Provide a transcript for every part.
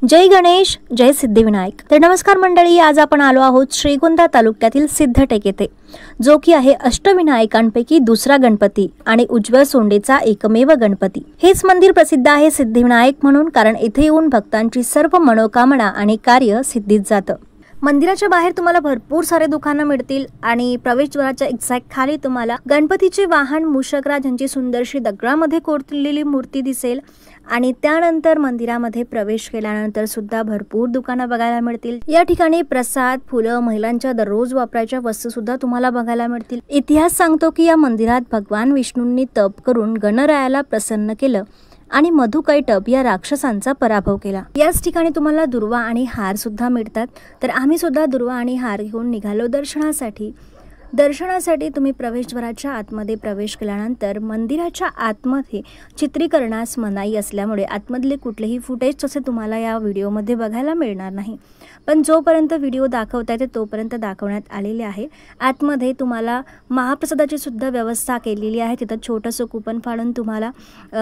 जय गणेश, जय सिद्धिविनायक। तर नमस्कार मंडळी, आज आपण आलो आहोत श्रीगोंदा तालुक्यातील सिद्धटेक येथे, जो की आहे अष्टविनायकांपैकी दुसरा गणपती आणि उज्ज्वल सोंडेचा एकमेव गणपती। हेच मंदिर प्रसिद्ध आहे सिद्धिविनायक म्हणून, कारण येथे येऊन भक्तांची सर्व मनोकामना आणि कार्य सिद्धीत जातं। मंदिराच्या बाहेर तुम्हाला भरपूर सारे दुकानं मिळतील आणि प्रवेशद्वाराच्या एक्झॅक्ट खाली तुम्हाला गणपतीचे वाहन मूषकराज यांची सुंदरशी दगडामध्ये कोरलेली मूर्ती दिसेल। आणि त्यानंतर मंदिरामध्ये प्रवेश केल्यानंतर सुद्धा भरपूर दुकानं बघायला मिळतील। या ठिकाणी प्रसाद, फुलं, महिलांच्या दररोज वापरायच्या वस्तू सुद्धा तुम्हाला बघायला मिळतील। इतिहास सांगतो की या मंदिरात भगवान विष्णूंनी तप करून गणरायाला प्रसन्न केलं आणि मधुकैटभ या राक्षसांचा पराभव केला। याच ठिकाणी तुम्हाला दुर्वा आणि हार सुद्धा मिळतात। तर आम्ही सुद्धा दुर्वा आणि हार घेऊन निघालो दर्शनासाठी। तुम्ही प्रवेशद्वाराच्या आतमध्ये प्रवेश केल्यानंतर मंदिराच्या आतमध्ये चित्रीकरणास मनाई असल्यामुळे आतमधले कुठलेही फुटेज तसे तुम्हाला या व्हिडिओमध्ये बघायला मिळणार नाही, पण जोपर्यंत व्हिडिओ दाखवता येते तोपर्यंत दाखवण्यात आलेले आहे। आतमध्ये तुम्हाला महाप्रसादाची सुद्धा व्यवस्था केलेली आहे। तिथं छोटंसं कूपन फाडून तुम्हाला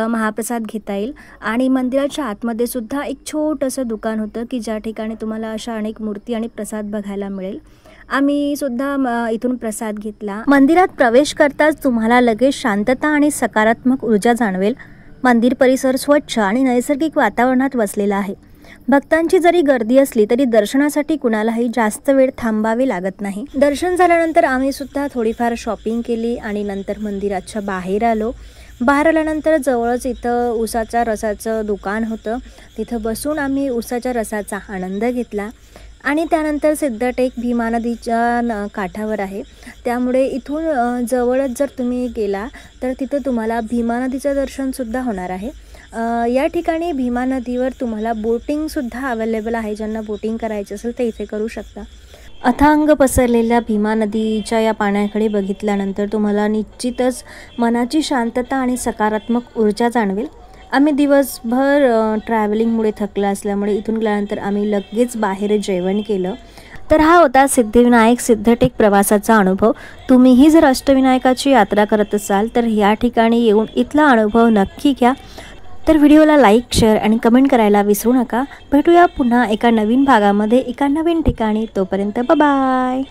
महाप्रसाद घेता येईल। आणि मंदिराच्या आतमध्ये सुद्धा एक छोटंसं दुकान होतं की ज्या ठिकाणी तुम्हाला अशा अनेक मूर्ती आणि प्रसाद बघायला मिळेल। आम्ही सुद्धा इथून प्रसाद घेतला। मंदिरात प्रवेश करताच तुम्हाला लगेच शांतता आणि सकारात्मक ऊर्जा जाणवेल। मंदिर परिसर स्वच्छ आणि नैसर्गिक वातावरणात वसलेला आहे। भक्तांची जरी गर्दी असली तरी दर्शनासाठी कुणालाही जास्त वेळ थांबावे लागत नाही। दर्शन झाल्यानंतर आम्ही सुद्धा थोडीफार शॉपिंग केली आणि नंतर मंदिराच्या बाहेर आलो। बाहेर आल्यानंतर जवळच इथं उसाच्या रसाचं दुकान होतं, तिथं बसून आम्ही उसाच्या रसाचा आनंद घेतला। आणि त्यानंतर सिद्धटेक भीमा नदीच्या काठावर आहे, त्यामुळे इथून जवळच जर तुम्ही गेला तर तिथं तुम्हाला भीमा नदीचं दर्शनसुद्धा होणार आहे। या ठिकाणी भीमा नदीवर तुम्हाला बोटिंगसुद्धा अवेलेबल आहे। ज्यांना बोटिंग करायचं असेल ते इथे करू शकता। अथांग पसरलेल्या भीमा नदीच्या या पाण्याकडे बघितल्यानंतर तुम्हाला निश्चितच मनाची शांतता आणि सकारात्मक ऊर्जा जाणवेल। आम्ही दिवसभर ट्रॅव्हलिंगमुळे थकला असल्यामुळे इथून गेल्यानंतर आम्ही लगेच बाहेर जेवण केलं। तर हा होता सिद्धिविनायक सिद्धटेक प्रवासाचा अनुभव। तुम्हीही जर अष्टविनायकाची यात्रा करत असाल तर या ठिकाणी येऊन इथला अनुभव नक्की घ्या। तर व्हिडिओला लाईक, शेअर आणि कमेंट करायला विसरू नका। भेटूया पुन्हा एका नवीन भागामध्ये एका नवीन ठिकाणी। तोपर्यंत बाय बाय।